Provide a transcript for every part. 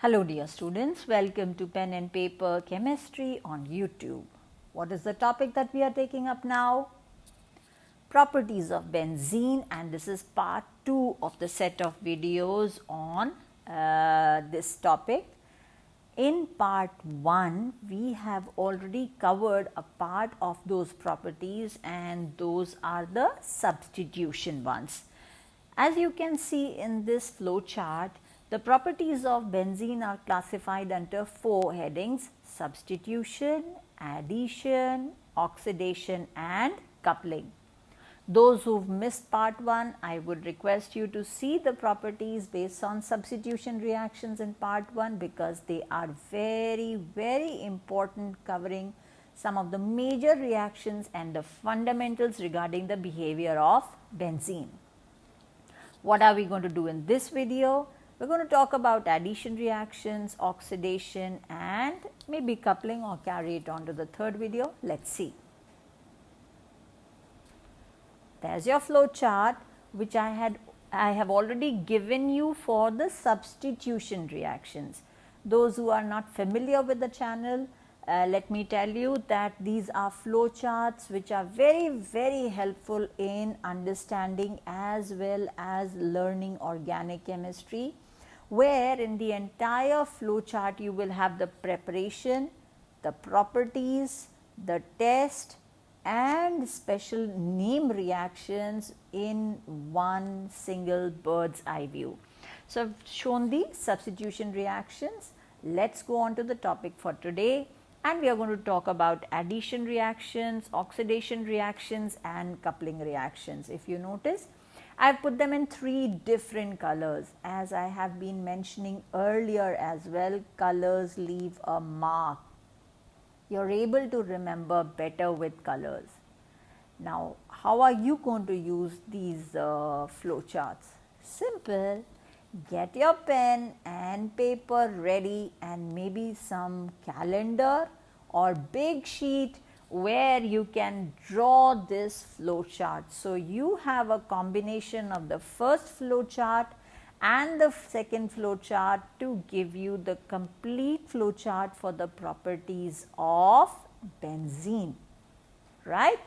Hello dear students, welcome to Pen and Paper Chemistry on YouTube. What is the topic that we are taking up now? Properties of benzene, and this is part 2 of the set of videos on this topic. In part 1, we have already covered a part of those properties, and those are the substitution ones. As you can see in this flow chart, the properties of benzene are classified under 4 headings: substitution, addition, oxidation and coupling. Those who've missed part 1, I would request you to see the properties based on substitution reactions in part 1, because they are very important, covering some of the major reactions and the fundamentals regarding the behavior of benzene. What are we going to do in this video? We're going to talk about addition reactions, oxidation and maybe coupling, or carry it on to the third video. Let's see. There's your flow chart, which I have already given you for the substitution reactions. Those who are not familiar with the channel, let me tell you that these are flow charts which are very helpful in understanding as well as learning organic chemistry, where in the entire flow chart you will have the preparation, the properties, the test and special name reactions in one single bird's eye view. So, I have shown the substitution reactions. Let's go on to the topic for today, and we are going to talk about addition reactions, oxidation reactions and coupling reactions. If you notice, I have put them in 3 different colors. As I have been mentioning earlier as well, colors leave a mark. You are able to remember better with colors. Now, how are you going to use these flow charts? Simple. Get your pen and paper ready, and maybe some calendar or big sheet where you can draw this flow chart. So, you have a combination of the first flow chart and the second flow chart to give you the complete flow chart for the properties of benzene, right?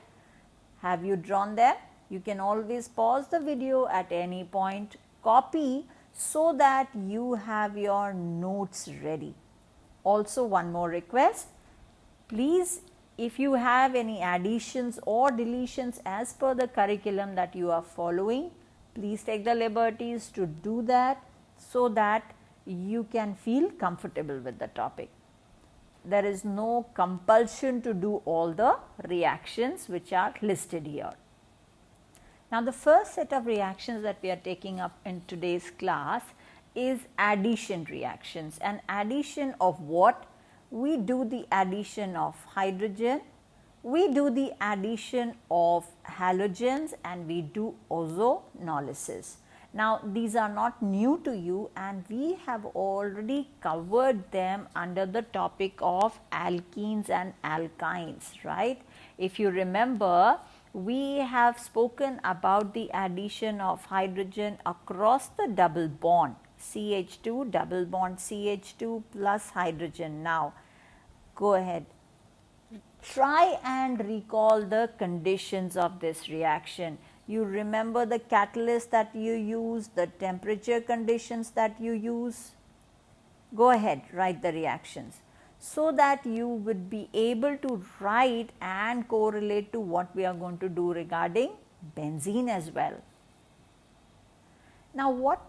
Have you drawn them? You can always pause the video at any point, copy, so that you have your notes ready. Also, one more request, please, if you have any additions or deletions as per the curriculum that you are following, please take the liberties to do that, so that you can feel comfortable with the topic. There is no compulsion to do all the reactions which are listed here. Now, the first set of reactions that we are taking up in today's class is addition reactions. And addition of what? We do the addition of hydrogen, we do the addition of halogens, and we do ozonolysis. Now, these are not new to you, and we have already covered them under the topic of alkenes and alkynes, right? If you remember, we have spoken about the addition of hydrogen across the double bond, CH2 double bond CH2 plus hydrogen. Now, go ahead, try and recall the conditions of this reaction. You remember the catalyst that you use, the temperature conditions that you use. Go ahead, write the reactions, so that you would be able to write and correlate to what we are going to do regarding benzene as well. Now, what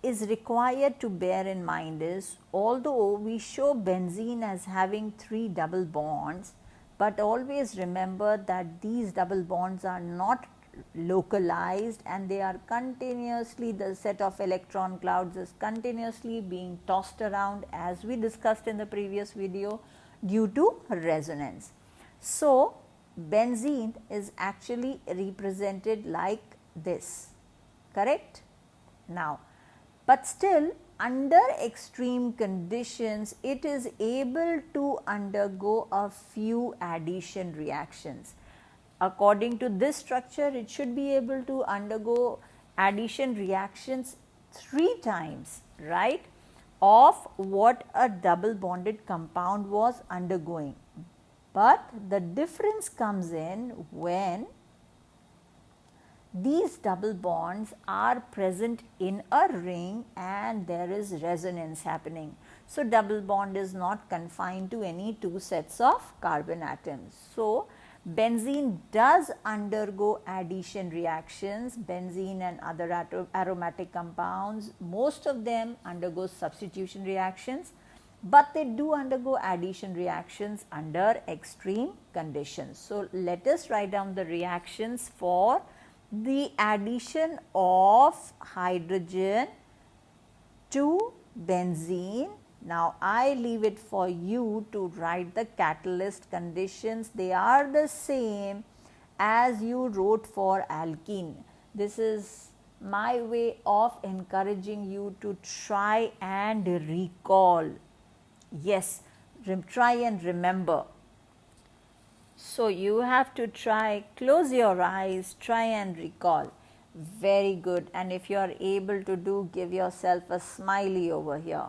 is required to bear in mind is, although we show benzene as having 3 double bonds, but always remember that these double bonds are not localized, and they are continuously, the set of electron clouds is continuously being tossed around, as we discussed in the previous video, due to resonance. So, benzene is actually represented like this, correct? Now, but still, under extreme conditions, it is able to undergo a few addition reactions. According to this structure, it should be able to undergo addition reactions 3 times, right, of what a double bonded compound was undergoing. But the difference comes in when these double bonds are present in a ring and there is resonance happening. So, double bond is not confined to any two sets of carbon atoms. So, benzene does undergo addition reactions, benzene and other aromatic compounds, most of them undergo substitution reactions, but they do undergo addition reactions under extreme conditions. So, let us write down the reactions for the addition of hydrogen to benzene. Now, I leave it for you to write the catalyst conditions. They are the same as you wrote for alkene. This is my way of encouraging you to try and recall. Yes, try and remember. So, you have to try, close your eyes, try and recall. Very good. And if you are able to do, give yourself a smiley over here.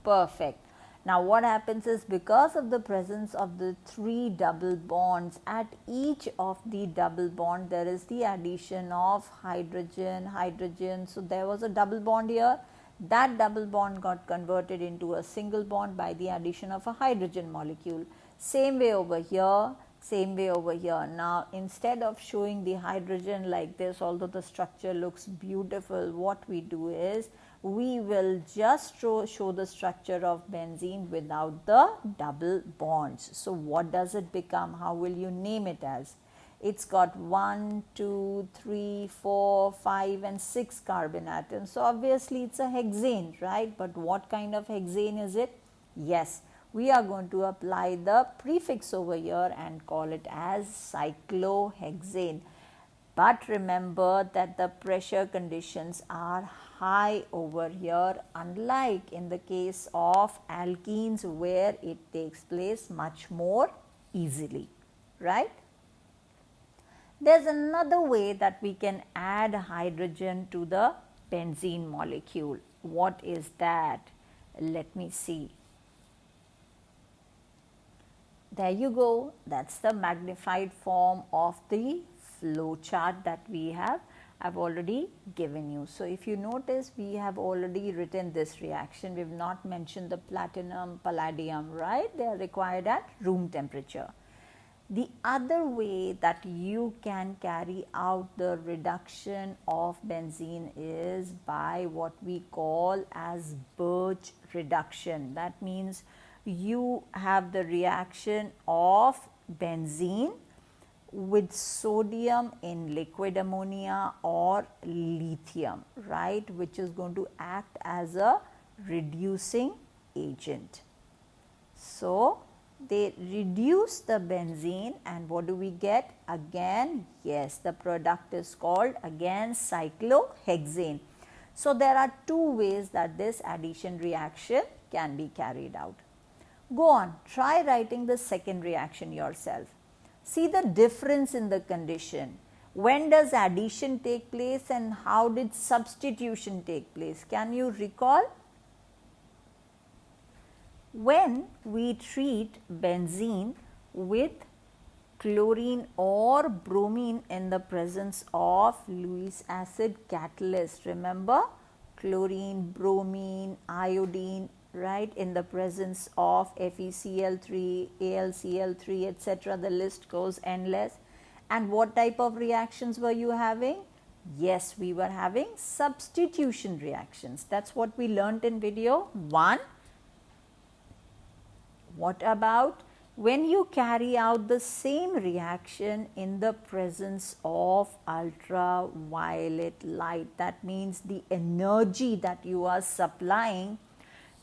Perfect. Now, what happens is, because of the presence of the 3 double bonds, at each of the double bond there is the addition of hydrogen, hydrogen. So, there was a double bond here. That double bond got converted into a single bond by the addition of a hydrogen molecule. Same way over here. Same way over here. Now, instead of showing the hydrogen like this, although the structure looks beautiful, what we do is we will just show the structure of benzene without the double bonds. So, what does it become? How will you name it as? It's got 1, 2, 3, 4, 5 and 6 carbon atoms. So, obviously, it's a hexane, right? But what kind of hexane is it? Yes, we are going to apply the prefix over here and call it as cyclohexane. But remember that the pressure conditions are high over here, unlike in the case of alkenes where it takes place much more easily, right? There's another way that we can add hydrogen to the benzene molecule. What is that? Let me see. There you go. That's the magnified form of the flow chart that we have. I've already given you. So, if you notice, we have already written this reaction. We have not mentioned the platinum, palladium, right? They are required at room temperature. The other way that you can carry out the reduction of benzene is by what we call as Birch reduction. That means you have the reaction of benzene with sodium in liquid ammonia or lithium, right, which is going to act as a reducing agent. So, they reduce the benzene and what do we get? Again, yes, the product is called again cyclohexane. So, there are 2 ways that this addition reaction can be carried out. Go on, try writing the second reaction yourself. See the difference in the condition. When does addition take place and how did substitution take place? Can you recall? When we treat benzene with chlorine or bromine in the presence of Lewis acid catalyst, remember chlorine, bromine, iodine, right, in the presence of FeCl3, AlCl3, etc. The list goes endless. And what type of reactions were you having? Yes, we were having substitution reactions. That's what we learnt in video 1. What about when you carry out the same reaction in the presence of ultraviolet light? That means the energy that you are supplying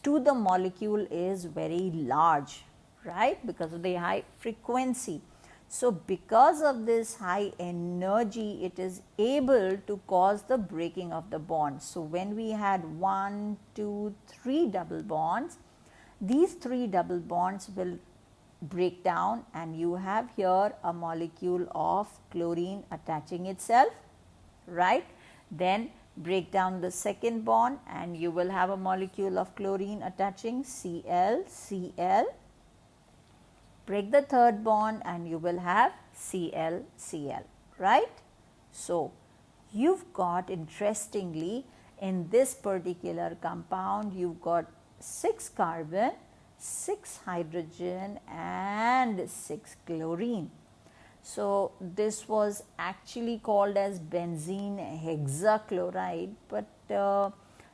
to the molecule is very large, right, because of the high frequency. So, because of this high energy, it is able to cause the breaking of the bonds. So, when we had 1, 2, 3 double bonds, these 3 double bonds will break down and you have here a molecule of chlorine attaching itself, right. Then Break down the second bond and you will have a molecule of chlorine attaching Cl, Cl. Break the third bond and you will have Cl, Cl, right? So, you've got, interestingly, in this particular compound, you've got 6 carbon, 6 hydrogen and 6 chlorine. So, this was actually called as benzene hexachloride, but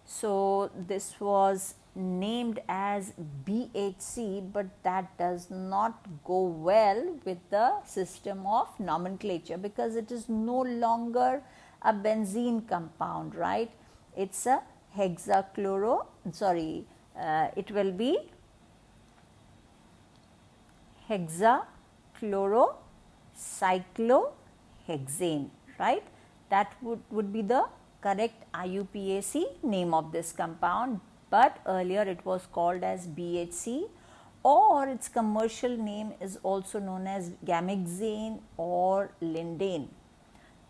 so this was named as BHC, but that does not go well with the system of nomenclature because it is no longer a benzene compound, right? It's a hexachloro, sorry, it will be hexachlorocyclohexane, right? That would be the correct IUPAC name of this compound, but earlier it was called as BHC, or its commercial name is also known as gamexane or lindane.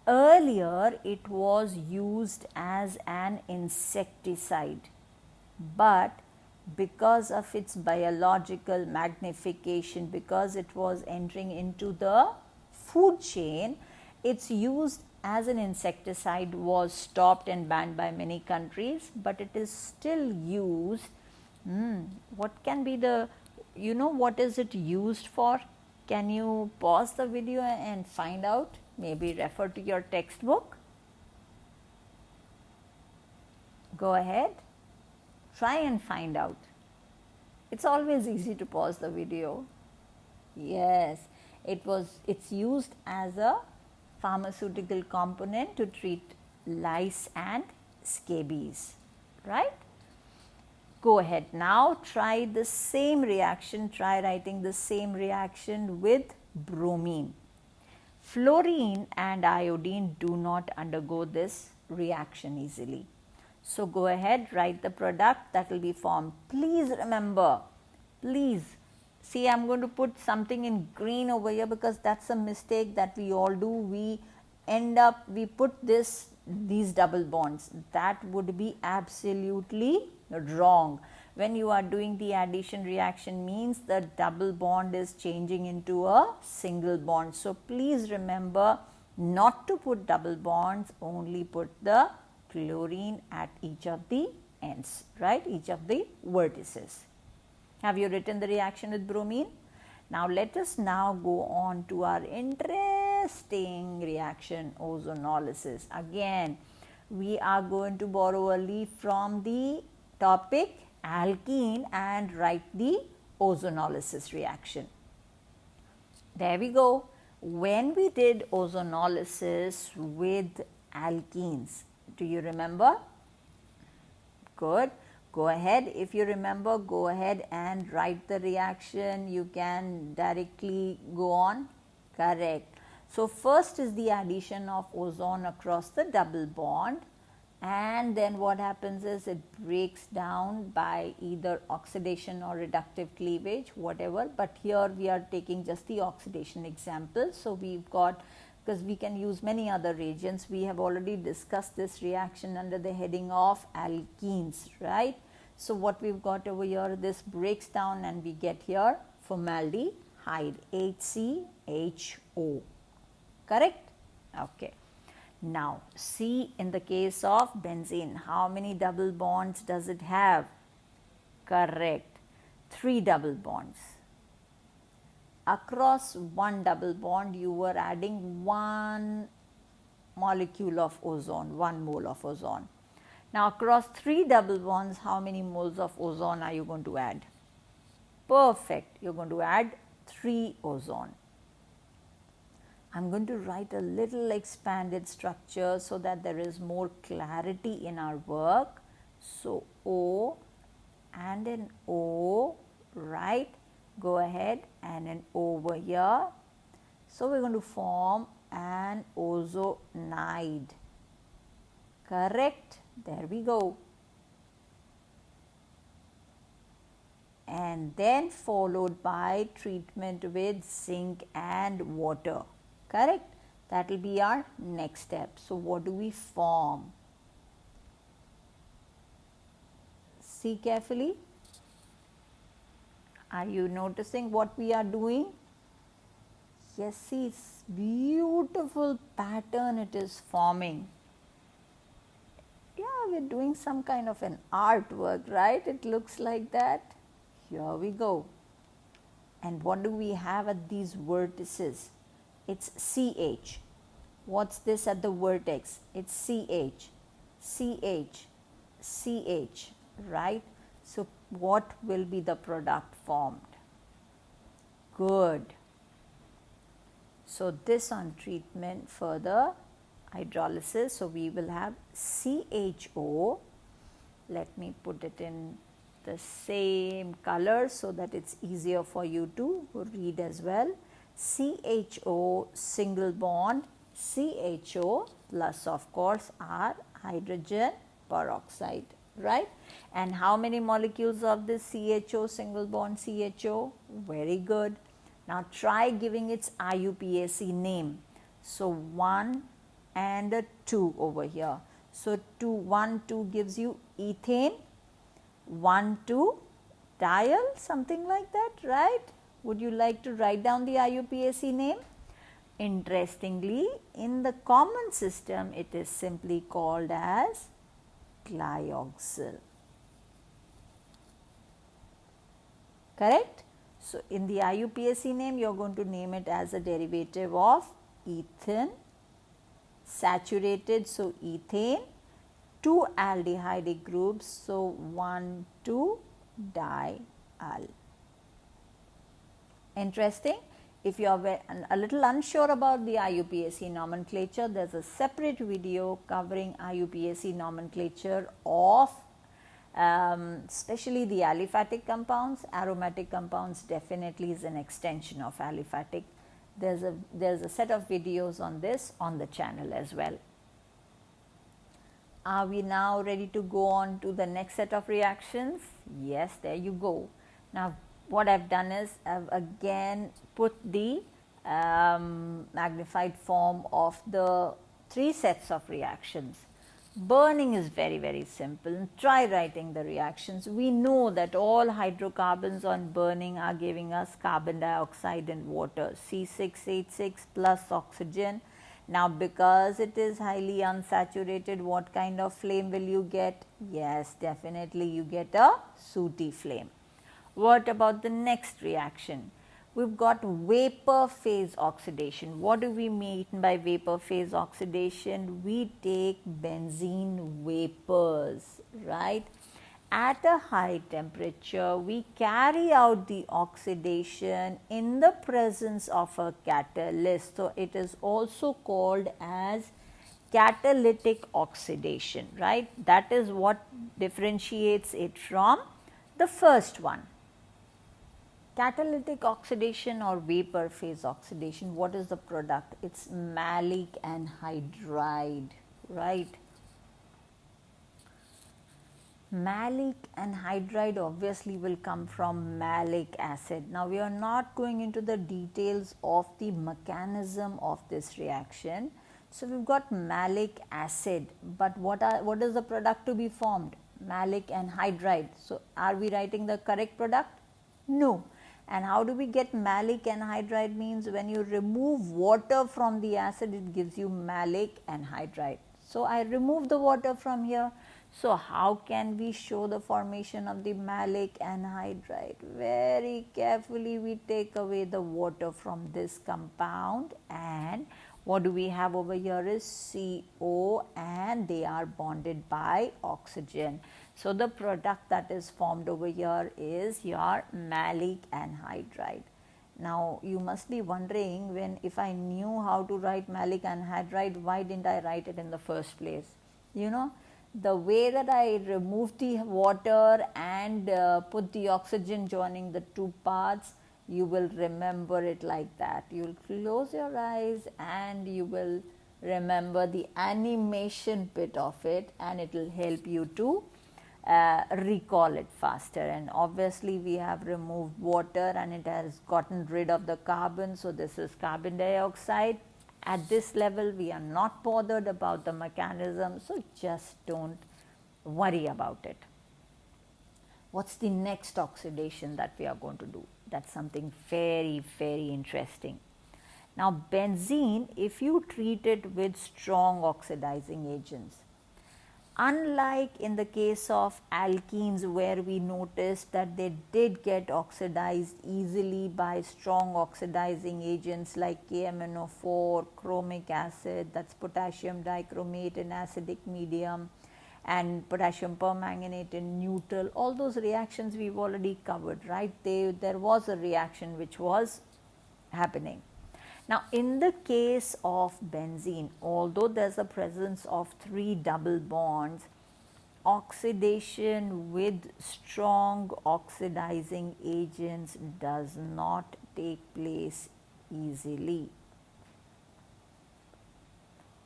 Earlier it was used as an insecticide, but because of its biological magnification, because it was entering into the food chain, its use as an insecticide was stopped and banned by many countries, but it is still used. What can be the, what is it used for? Can you pause the video and find out? Maybe refer to your textbook. Go ahead. Try and find out. It's always easy to pause the video. Yes, it's used as a pharmaceutical component to treat lice and scabies, right? Go ahead now, try the same reaction, try writing the same reaction with bromine. Fluorine and iodine do not undergo this reaction easily. So, go ahead, write the product that will be formed. Please remember, please, see, I am going to put something in green over here because that's a mistake that we all do. We put these double bonds. That would be absolutely wrong. When you are doing the addition reaction, means the double bond is changing into a single bond. So, please remember not to put double bonds, only put the chlorine at each of the ends, right, each of the vertices. Have you written the reaction with bromine? Now, let us now go on to our interesting reaction, ozonolysis. Again, we are going to borrow a leaf from the topic alkene and write the ozonolysis reaction. There we go. When we did ozonolysis with alkenes, do you remember? Good. Go ahead. If you remember, go ahead and write the reaction. You can directly go on. Correct. So, first is the addition of ozone across the double bond, and then what happens is it breaks down by either oxidation or reductive cleavage, whatever, but here we are taking just the oxidation example. So, we've got, because we can use many other reagents, we have already discussed this reaction under the heading of alkenes, right. So, what we've got over here, this breaks down and we get here formaldehyde, HCHO, correct? Okay. Now, see, in the case of benzene, how many double bonds does it have? Correct, 3 double bonds. Across one double bond, you were adding 1 molecule of ozone, 1 mole of ozone. Now, across 3 double bonds, how many moles of ozone are you going to add? Perfect, you are going to add 3 ozone. I am going to write a little expanded structure so that there is more clarity in our work. So, O and an O, right? Go ahead and an O over here. So, we are going to form an ozonide, correct? There we go. And then followed by treatment with zinc and water. Correct? That will be our next step. So, what do we form? See carefully. Are you noticing what we are doing? Yes, see, it's beautiful pattern it is forming. Yeah, we're doing some kind of an artwork, right? It looks like that. Here we go. And what do we have at these vertices? It's CH. What's this at the vertex? It's CH, CH, CH, right? So what will be the product formed? Good. So this on treatment further hydrolysis. So we will have CHO. Let me put it in the same color so that it's easier for you to read as well. CHO single bond, CHO plus of course our hydrogen peroxide, right? And how many molecules of this CHO single bond CHO? Very good. Now try giving its IUPAC name. So 1 and a 2 over here. So 2, 1, 2 gives you ethane, 1, 2 diol, something like that, right? Would you like to write down the IUPAC name? Interestingly, in the common system, it is simply called as glyoxyl. Correct? So, in the IUPAC name, you are going to name it as a derivative of ethane, saturated, so ethane, 2 aldehyde groups, so 1, 2 diol. Interesting. If you are a little unsure about the IUPAC nomenclature, there is a separate video covering IUPAC nomenclature of especially the aliphatic compounds. Aromatic compounds definitely is an extension of aliphatic. There's a set of videos on this on the channel as well. Are we now ready to go on to the next set of reactions? Yes, there you go. Now what I've done is I've again put the magnified form of the 3 sets of reactions. Burning is very simple. Try writing the reactions. We know that all hydrocarbons on burning are giving us carbon dioxide and water, C6H6 plus oxygen. Now because it is highly unsaturated, what kind of flame will you get? Yes, definitely you get a sooty flame. What about the next reaction? We've got vapor phase oxidation. What do we mean by vapor phase oxidation? We take benzene vapors, right? At a high temperature, we carry out the oxidation in the presence of a catalyst. So, it is also called as catalytic oxidation, right? That is what differentiates it from the first one. Catalytic oxidation or vapor phase oxidation, what is the product? It's malic anhydride, right? Malic anhydride obviously will come from malic acid. Now, we are not going into the details of the mechanism of this reaction. So, we've got malic acid, but what is the product to be formed? Malic anhydride. So, are we writing the correct product? No. And how do we get malic anhydride? Means when you remove water from the acid, it gives you malic anhydride. So, I remove the water from here. So, how can we show the formation of the malic anhydride? Very carefully we take away the water from this compound, and what do we have over here is CO, and they are bonded by oxygen. So, the product that is formed over here is your malic anhydride. Now, you must be wondering, if I knew how to write malic anhydride, why didn't I write it in the first place? You know, the way that I removed the water and put the oxygen joining the 2 parts, you will remember it like that. You will close your eyes and you will remember the animation bit of it, and it will help you to recall it faster. And obviously we have removed water and it has gotten rid of the carbon. So, this is carbon dioxide. At this level we are not bothered about the mechanism, so just don't worry about it. What's the next oxidation that we are going to do? That's something very, very interesting. Now, benzene, if you treat it with strong oxidizing agents, unlike in the case of alkenes where we noticed that they did get oxidized easily by strong oxidizing agents like KMnO4, chromic acid, that's potassium dichromate in acidic medium, and potassium permanganate in neutral, all those reactions we've already covered, right? There was a reaction which was happening. Now, in the case of benzene, although there's a presence of 3 double bonds, oxidation with strong oxidizing agents does not take place easily.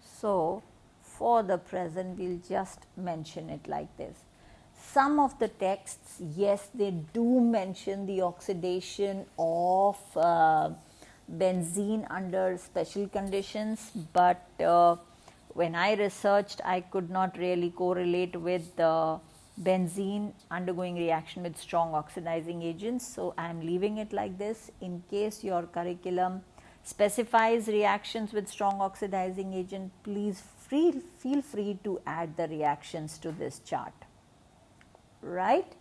So, for the present, we'll just mention it like this. Some of the texts, yes, they do mention the oxidation of benzene under special conditions, but when I researched, I could not really correlate with the benzene undergoing reaction with strong oxidizing agents. So, I am leaving it like this. In case your curriculum specifies reactions with strong oxidizing agent, please feel free to add the reactions to this chart, right?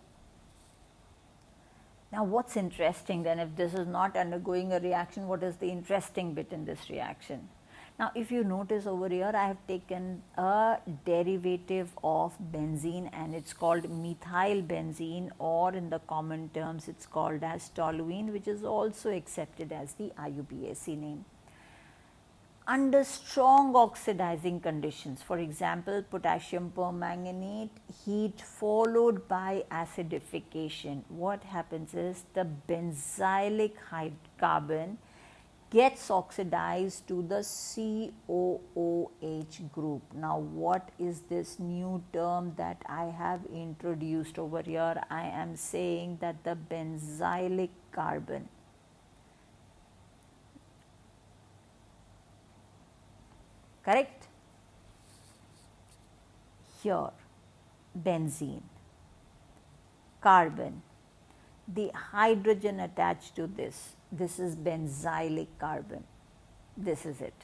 Now, what's interesting then, if this is not undergoing a reaction, what is the interesting bit in this reaction? Now, if you notice over here, I have taken a derivative of benzene and it's called methyl benzene, or in the common terms it's called as toluene, which is also accepted as the IUPAC name. Under strong oxidizing conditions, for example, potassium permanganate, heat followed by acidification, what happens is the benzylic carbon gets oxidized to the COOH group. Now, what is this new term that I have introduced over here? I am saying that the benzylic carbon, correct? Here, benzene, carbon, the hydrogen attached to this is benzylic carbon, this is it.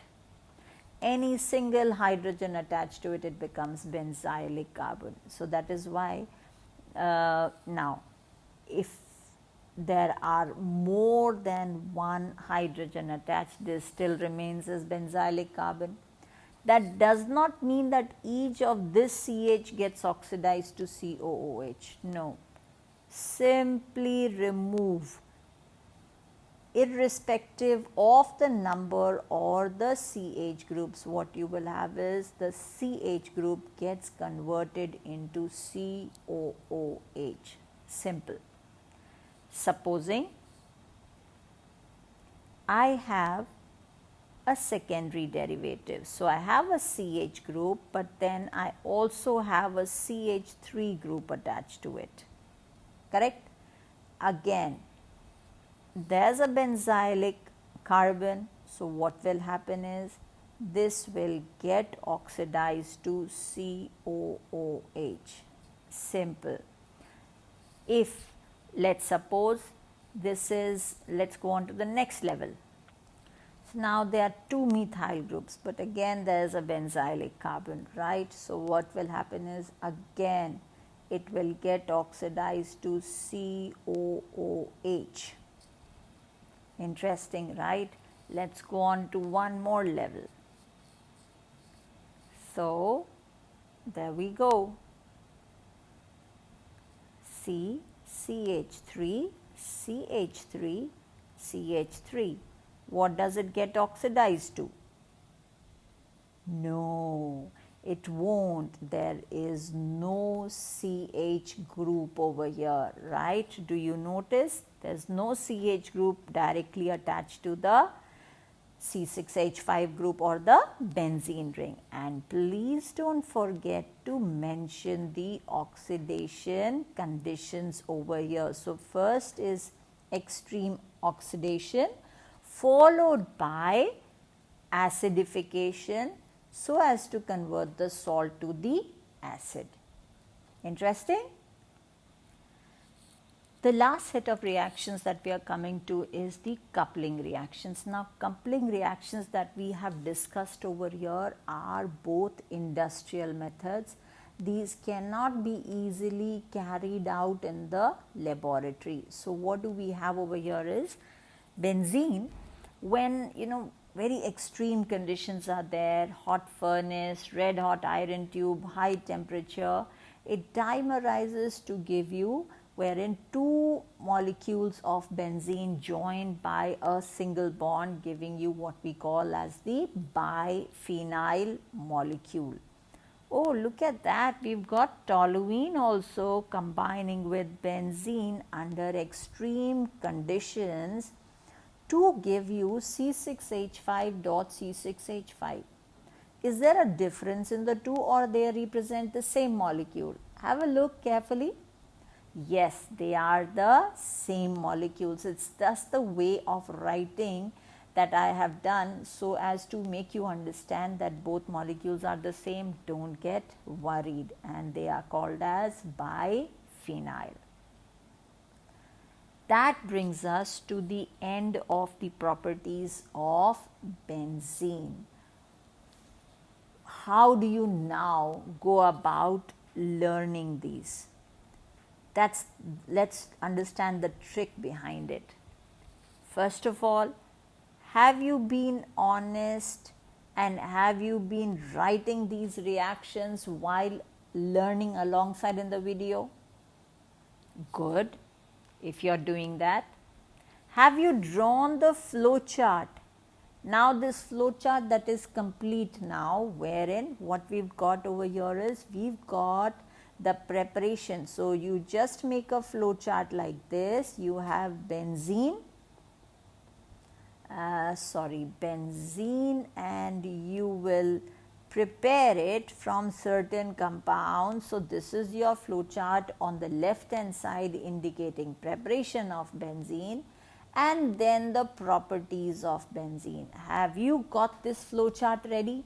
Any single hydrogen attached to it, it becomes benzylic carbon. So, that is why now, if there are more than one hydrogen attached, this still remains as benzylic carbon. That does not mean that each of this CH gets oxidized to COOH. No, simply remove, irrespective of the number or the CH groups, what you will have is the CH group gets converted into COOH. Simple. Supposing I have a secondary derivative. So, I have a CH group, but then I also have a CH3 group attached to it, correct? Again, there is a benzylic carbon. So, what will happen is this will get oxidized to COOH. Simple. If, let's suppose this is, let's go on to the next level. So, now there are 2 methyl groups, but again there is a benzylic carbon, right? So, what will happen is again it will get oxidized to COOH. Interesting, right? Let's go on to one more level. So, there we go. C, CH3, CH3, CH3. What does it get oxidized to? No, it won't. There is no CH group over here, right? Do you notice? There's no CH group directly attached to the C6H5 group or the benzene ring. And please don't forget to mention the oxidation conditions over here. So, first is extreme oxidation, followed by acidification so as to convert the salt to the acid. Interesting? The last set of reactions that we are coming to is the coupling reactions. Now, coupling reactions that we have discussed over here are both industrial methods. These cannot be easily carried out in the laboratory. So, what do we have over here is benzene. When very extreme conditions are there, hot furnace, red hot iron tube, high temperature, it dimerizes to give you wherein two molecules of benzene joined by a single bond, giving you what we call as the biphenyl molecule. Oh, look at that, we've got toluene also combining with benzene under extreme conditions to give you C6H5.C6H5. Is there a difference in the two, or they represent the same molecule? Have a look carefully. Yes, they are the same molecules. It's just the way of writing that I have done so as to make you understand that both molecules are the same. Don't get worried, and they are called as biphenyl. That brings us to the end of the properties of benzene. How do you now go about learning these? Let's understand the trick behind it. First of all, have you been honest and have you been writing these reactions while learning alongside in the video? Good. If you are doing that, have you drawn the flow chart? Now this flow chart that is complete now, wherein what we've got over here is we've got the preparation. So you just make a flow chart like this. You have benzene, and you will prepare it from certain compounds. So this is your flow chart on the left hand side indicating preparation of benzene and then the properties of benzene. Have you got this flow chart ready?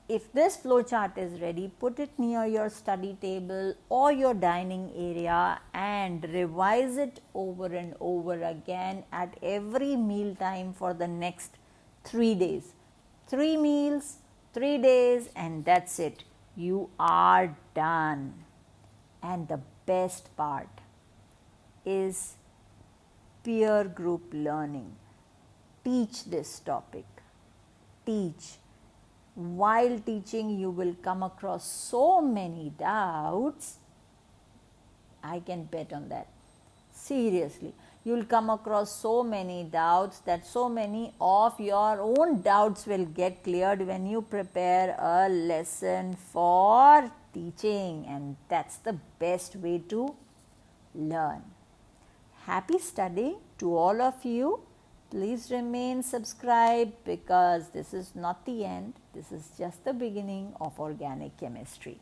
If this flow chart is ready, put it near your study table or your dining area and revise it over and over again at every meal time for the next 3 days. 3 meals, 3 days, and that's it. You are done. And the best part is peer group learning. Teach this topic. Teach. While teaching, you will come across so many doubts. I can bet on that. Seriously, you will come across so many doubts that so many of your own doubts will get cleared when you prepare a lesson for teaching, and that's the best way to learn. Happy studying to all of you. Please remain subscribed because this is not the end. This is just the beginning of organic chemistry.